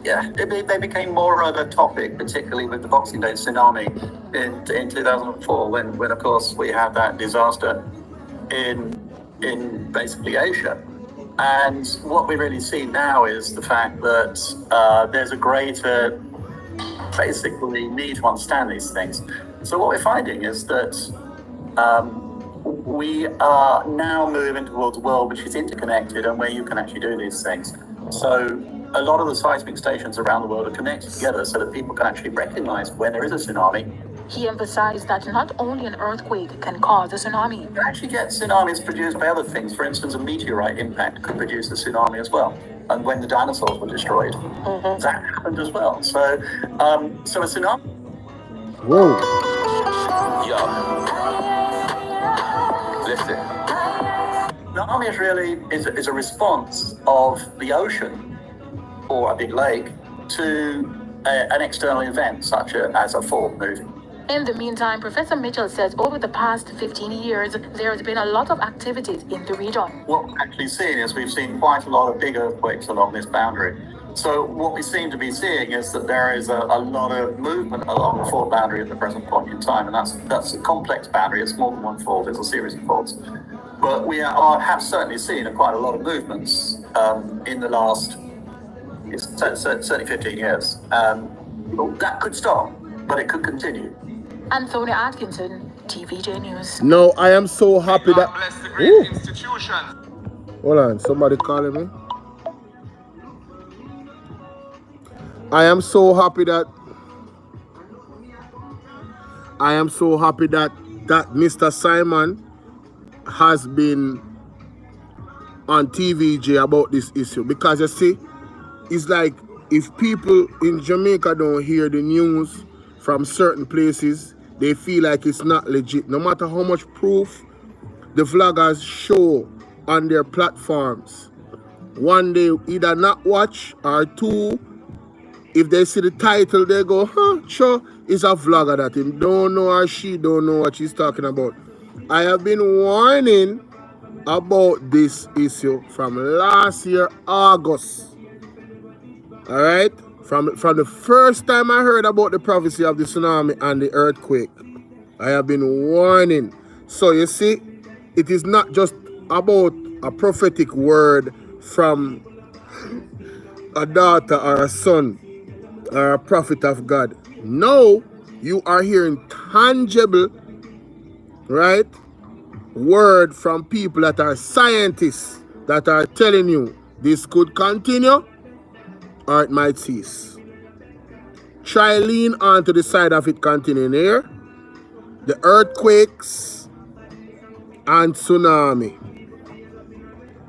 they became more of a topic, particularly with the Boxing Day tsunami in 2004, when of course we had that disaster in basically Asia. And what we really see now is the fact that there's a greater basically need to understand these things. So what we're finding is that we are now moving towards a world which is interconnected and where you can actually do these things. So a lot of the seismic stations around the world are connected together so that people can actually recognize when there is a tsunami. He emphasized that not only an earthquake can cause a tsunami. You actually get tsunamis produced by other things. For instance, a meteorite impact could produce a tsunami as well. And when the dinosaurs were destroyed, that happened as well. So, so a tsunami. Whoa. Yo. Listen. Tsunami is really is a response of the ocean or a big lake to an external event such as a fault moving. In the meantime, Professor Mitchell says over the past 15 years, there has been a lot of activities in the region. What we're actually seeing is we've seen quite a lot of big earthquakes along this boundary. So what we seem to be seeing is that there is a lot of movement along the fault boundary at the present point in time, and that's a complex boundary. It's more than one fault, it's a series of faults. But we have certainly seen quite a lot of movements in the last certainly 15 years. That could stop, but it could continue. Anthony Atkinson, TVJ News. No, I am so happy that... bless the great institutions. Hold on, somebody calling me. I am so happy that Mr. Simon has been on TVJ about this issue, because you see, it's like if people in Jamaica don't hear the news from certain places, they feel like it's not legit. No matter how much proof the vloggers show on their platforms, one, they either not watch, or two, if they see the title, they go, huh, sure, it's a vlogger that him don't know or she don't know what she's talking about. I have been warning about this issue from last year, August. All right? From the first time I heard about the prophecy of the tsunami and the earthquake, I have been warning. So you see, it is not just about a prophetic word from a daughter or a son or a prophet of God. No, you are hearing tangible, right, word from people that are scientists that are telling you this could continue or it might cease. Try lean onto the side of it continuing here. The earthquakes and tsunami.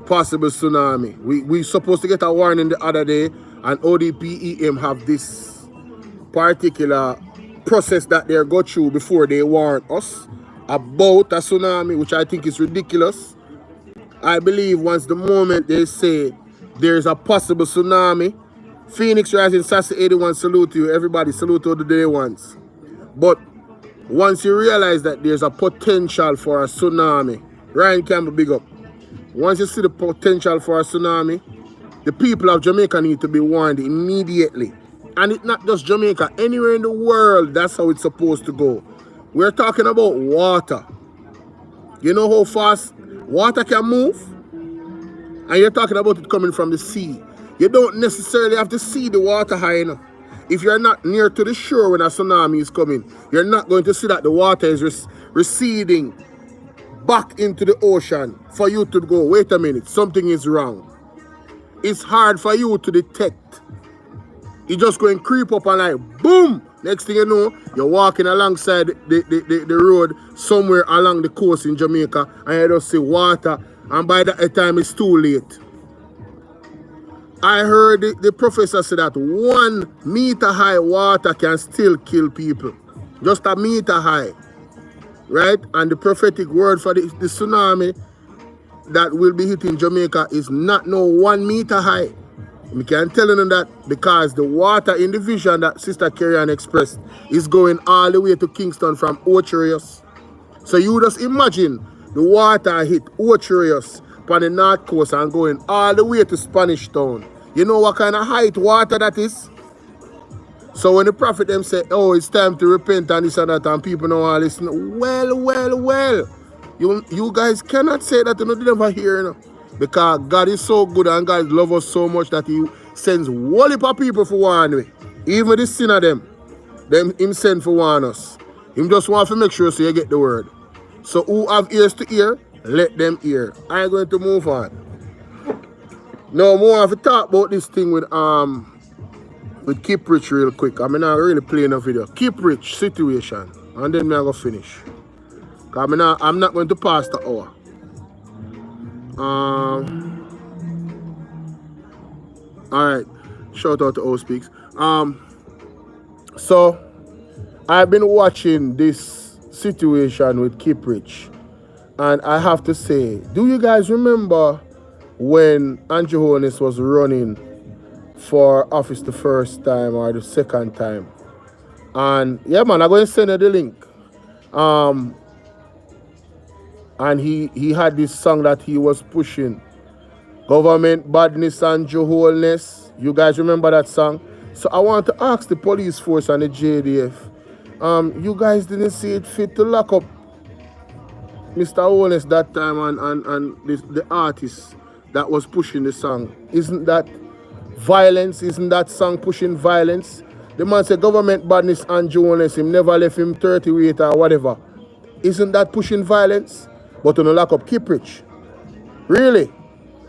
Possible tsunami. We supposed to get a warning the other day, and ODPEM have this particular process that they go through before they warn us about a tsunami, which I think is ridiculous. I believe once the moment they say there's a possible tsunami, Phoenix Rising, Sassy 81, salute you. Everybody salute all the day ones. But once you realize that there's a potential for a tsunami, Ryan Campbell, big up. Once you see the potential for a tsunami, the people of Jamaica need to be warned immediately. And it's not just Jamaica, anywhere in the world, that's how it's supposed to go. We're talking about water. You know how fast water can move? And you're talking about it coming from the sea. You don't necessarily have to see the water high enough. If you're not near to the shore when a tsunami is coming, you're not going to see that the water is receding back into the ocean for you to go, wait a minute, something is wrong. It's hard for you to detect. You just go and creep up and like, boom! Next thing you know, you're walking alongside the road somewhere along the coast in Jamaica, and you just see water, and by that time it's too late. I heard the professor say that 1 meter high water can still kill people. Just a meter high. Right? And the prophetic word for the tsunami that will be hitting Jamaica is not no 1 meter high. I can tell you that because the water in the vision that Sister Carrion expressed is going all the way to Kingston from Ocherius. So you just imagine the water hit Ocherius on the north coast and going all the way to Spanish Town. You know what kind of height water that is? So when the prophet them say, oh, it's time to repent and this and that, and people don't want to listen, well. You guys cannot say that you never hear, you know? Because God is so good and God loves us so much that he sends whole heap of people for warn we. Even the sinner them him send for warn us. Him just want to make sure so you get the word. So who have ears to hear, let them hear. I'm going to move on. Now more have to talk about this thing with Keep Rich real quick. I mean, I'm really playing a video. Keep Rich situation. And then I'm going to finish. Because I'm not going to pass the hour. Alright. Shout out to O Speaks. So I've been watching this situation with Keep Rich. And I have to say, do you guys remember when Andrew Holness was running for office the first time or the second time? And yeah, man, I'm going to send you the link. And he had this song that he was pushing, Government Badness and Jeholness. You guys remember that song? So I want to ask the police force and the JDF, you guys didn't see it fit to lock up Mr. Holness that time and the artist that was pushing the song? Isn't that violence? Isn't that song pushing violence? The man said government badness and Jeholness, him never left him 30 weight or whatever. Isn't that pushing violence? But on the lock up Keep Rich. Really?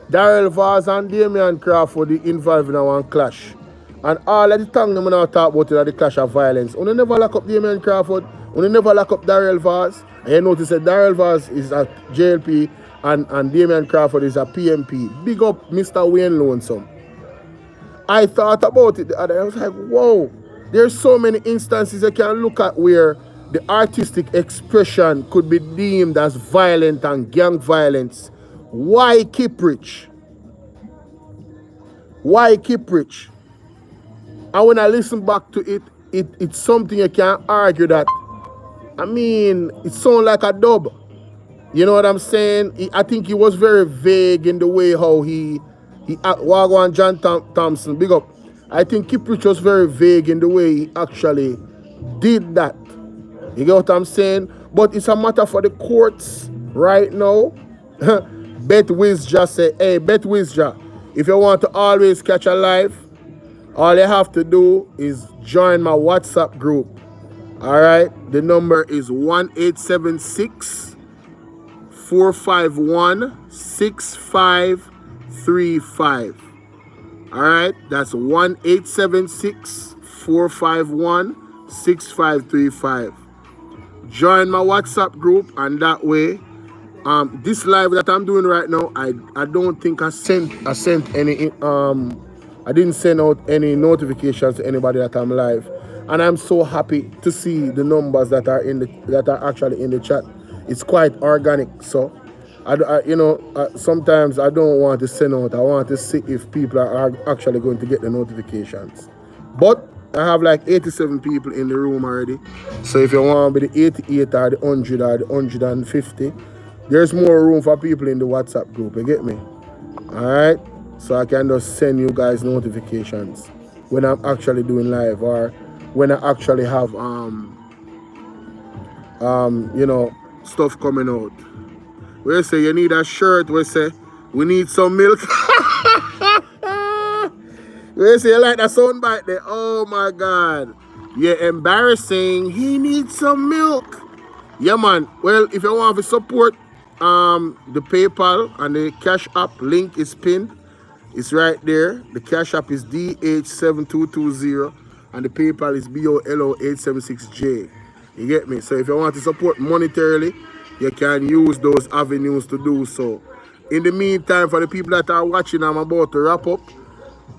Darrell Vaz and Damian Crawford involved in one clash. And all of the time them now talk about it at the clash of violence. On never lock up Damian Crawford, on never lock up Darrell Vaz. And you notice that Darrell Vaz is at JLP and Damian Crawford is a PMP. Big up Mr. Wayne Lonesome. I thought about it the other day. I was like, whoa, there's so many instances I can look at where the artistic expression could be deemed as violent and gang violence. Why keep rich? Why keep rich? And when I listen back to it, it's something you can't argue that. I mean, it sounds like a dub. You know what I'm saying? I think he was very vague in the way how he Wagwan John Thompson, big up. I think Kiprich was very vague in the way he actually did that. You get what I'm saying? But it's a matter for the courts right now. Bet Wizja say, hey, Bet Wizja, if you want to always catch a life, all you have to do is join my WhatsApp group. All right? The number is 1876 451 6535. All right? That's 1876 451 6535. Join my WhatsApp group, and that way, this live that I'm doing right now, I don't think I sent any I didn't send out any notifications to anybody that I'm live, and I'm so happy to see the numbers that are actually in the chat. It's quite organic, so sometimes I don't want to send out. I want to see if people are actually going to get the notifications. But I have like 87 people in the room already. So if you want to be the 88 or the 100 or the 150, there's more room for people in the WhatsApp group. You get me? Alright? So I can just send you guys notifications when I'm actually doing live, or when I actually have stuff coming out. We say you need a shirt, we say we need some milk. We say you like that sound bite there. Oh my God. You're embarrassing. He needs some milk. Yeah man. Well, if you want to support the PayPal and the Cash App link is pinned. It's right there. The Cash App is DH7220 and the PayPal is BOLO876J. You get me? So if you want to support monetarily, you can use those avenues to do so. In the meantime, for the people that are watching, I'm about to wrap up.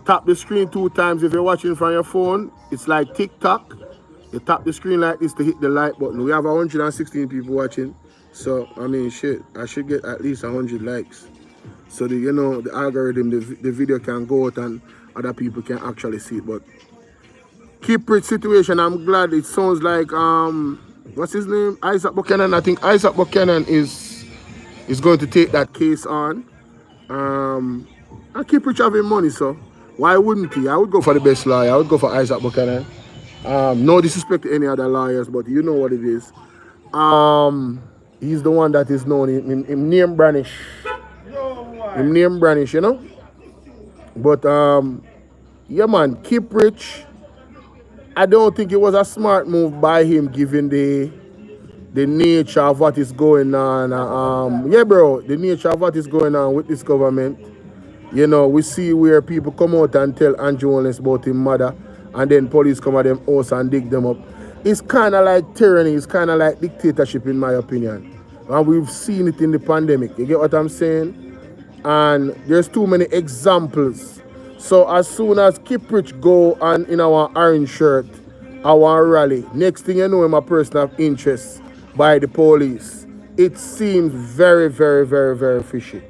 Tap the screen 2 times if you're watching from your phone. It's like TikTok. You tap the screen like this to hit the like button. We have 116 people watching. So, I mean, shit, I should get at least 100 likes. So, the algorithm, the video can go out and other people can actually see it. But keep it situation. I'm glad it sounds like, what's his name? Isaac Buchanan. I think Isaac Buchanan is going to take that case on. I keep rich having money, so why wouldn't he? I would go for the best lawyer. I would go for Isaac Buchanan. No disrespect to any other lawyers, but you know what it is. He's the one that is known in name Branish. In name Branish, you know? But yeah man, keep rich. I don't think it was a smart move by him given the nature of what is going on. Yeah bro, the nature of what is going on with this government. You know, we see where people come out and tell Andrew Holness about his mother, and then police come at them house and dig them up. It's kind of like tyranny. It's kind of like dictatorship, in my opinion. And we've seen it in the pandemic. You get what I'm saying? And there's too many examples. So as soon as Kiprich go on in our orange shirt, our rally, next thing you know, I'm a person of interest by the police. It seems very, very, very, very fishy.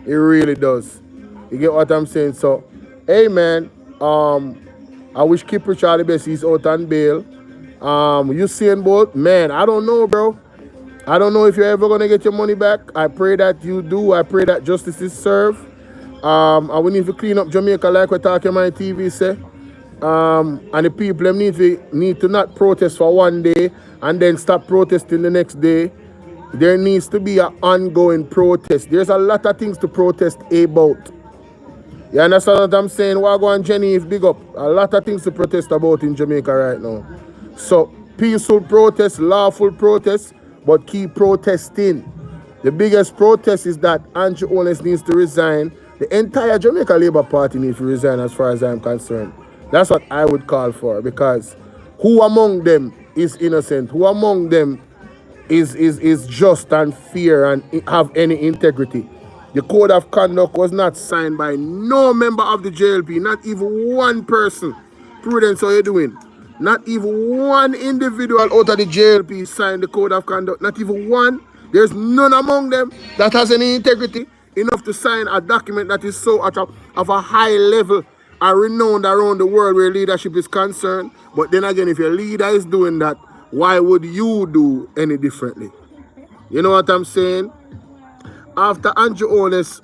It really does. You get what I'm saying? So, hey man, I wish Kiprich all the best. He's out on bail. Usain Bolt, man, I don't know, bro. I don't know if you're ever gonna get your money back. I pray that you do. I pray that justice is served. And we need to clean up Jamaica like we're talking on my TV say. And the people them need to not protest for one day and then stop protesting the next day. There needs to be an ongoing protest. There's a lot of things to protest about. You understand what I'm saying? Wagwan Jenny, big up. A lot of things to protest about in Jamaica right now. So, peaceful protest, lawful protest, but keep protesting. The biggest protest is that Andrew Holness needs to resign. The entire Jamaica Labour Party needs to resign as far as I'm concerned. That's what I would call for, because who among them is innocent? Who among them is just and fair and have any integrity? The code of conduct was not signed by no member of the JLP, not even one person. Prudence, how you doing? Not even one individual out of the JLP signed the code of conduct. Not even one. There's none among them that has any integrity enough to sign a document that is so of a high level and renowned around the world where leadership is concerned. But then again, if your leader is doing that, why would you do any differently? You know what I'm saying? After Andrew Owen's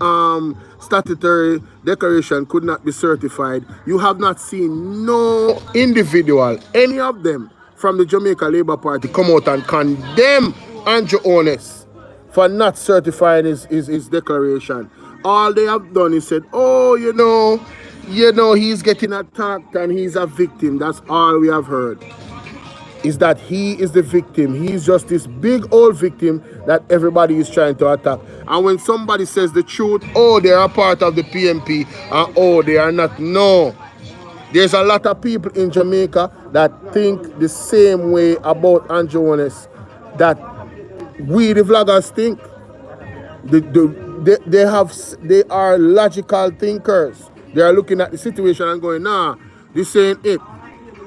statutory declaration could not be certified, you have not seen no individual, any of them from the Jamaica Labour Party come out and condemn Andrew Owen for not certifying his declaration. All they have done is said, oh, you know, he's getting attacked and he's a victim. That's all we have heard. Is that he is the victim. He's just this big old victim that everybody is trying to attack. And when somebody says the truth, oh, they are part of the PMP, and oh, they are not. No. There's a lot of people in Jamaica that think the same way about Andrew Owen's that we, the vloggers, think. They are logical thinkers. They are looking at the situation and going, nah, this ain't it.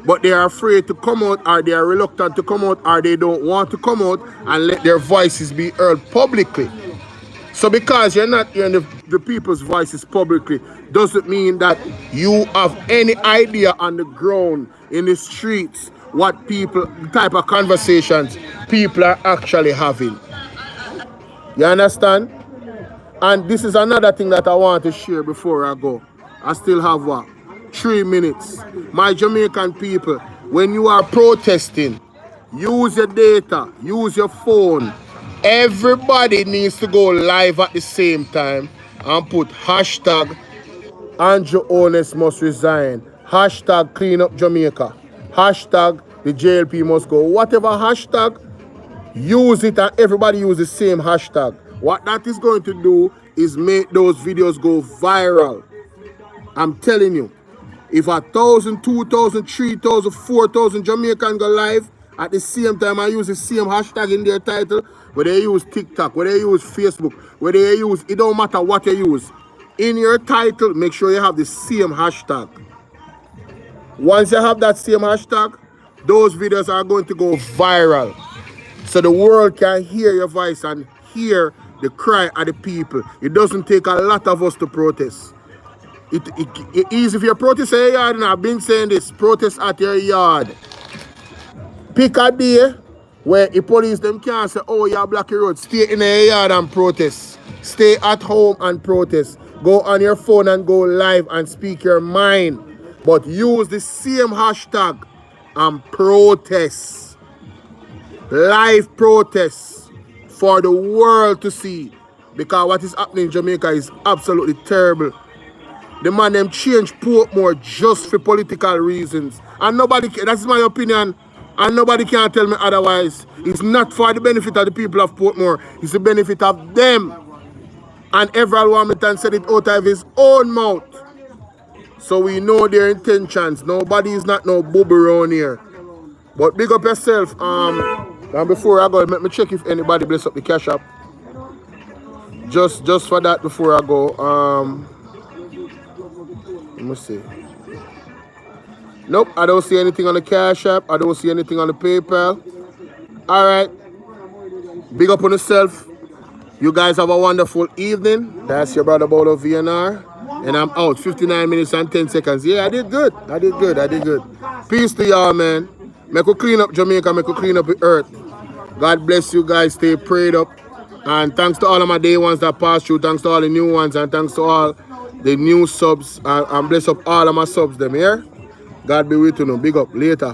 But they are afraid to come out, or they are reluctant to come out, or they don't want to come out and let their voices be heard publicly. So because you're not hearing the people's voices publicly, doesn't mean that you have any idea on the ground, in the streets, what people, the type of conversations people are actually having. You understand? And this is another thing that I want to share before I go. I still have what? 3 minutes. My Jamaican people, when you are protesting, use your data, use your phone. Everybody needs to go live at the same time and put hashtag Andrew Owen must resign, hashtag clean up Jamaica, hashtag the JLP must go. Whatever hashtag, use it and everybody use the same hashtag. What that is going to do is make those videos go viral. I'm telling you. If 1,000, 2,000, 3,000, 4,000 Jamaicans go live at the same time and use the same hashtag in their title, whether they use TikTok, whether they use Facebook, whether they use, it don't matter what you use. In your title, make sure you have the same hashtag. Once you have that same hashtag, those videos are going to go viral. So the world can hear your voice and hear the cry of the people. It doesn't take a lot of us to protest. It is if you protest at your yard, and I've been saying this, protest at your yard. Pick a day where the police them can't say, oh, you block your road. Stay in your yard and protest. Stay at home and protest. Go on your phone and go live and speak your mind. But use the same hashtag and protest. Live protests for the world to see. Because what is happening in Jamaica is absolutely terrible. The man them change Portmore just for political reasons. And nobody, that's my opinion, and nobody can tell me otherwise. It's not for the benefit of the people of Portmore, it's the benefit of them. And everyone Wilmington said it out of his own mouth. So we know their intentions. Nobody is not no booby around here. But big up yourself. And before I go, let me check if anybody bless up the cash app. Just for that before I go. Let me see. Nope, I don't see anything on the Cash App. I don't see anything on the PayPal. All right. Big up on yourself. You guys have a wonderful evening. That's your brother Bolo VNR. And I'm out. 59 minutes and 10 seconds. Yeah, I did good. I did good. Peace to y'all, man. Make you clean up Jamaica. Make you clean up the earth. God bless you guys. Stay prayed up. And thanks to all of my day ones that passed through. Thanks to all the new ones. And thanks to all the new subs, and bless up all of my subs them here. God be with you now. Big up. Later.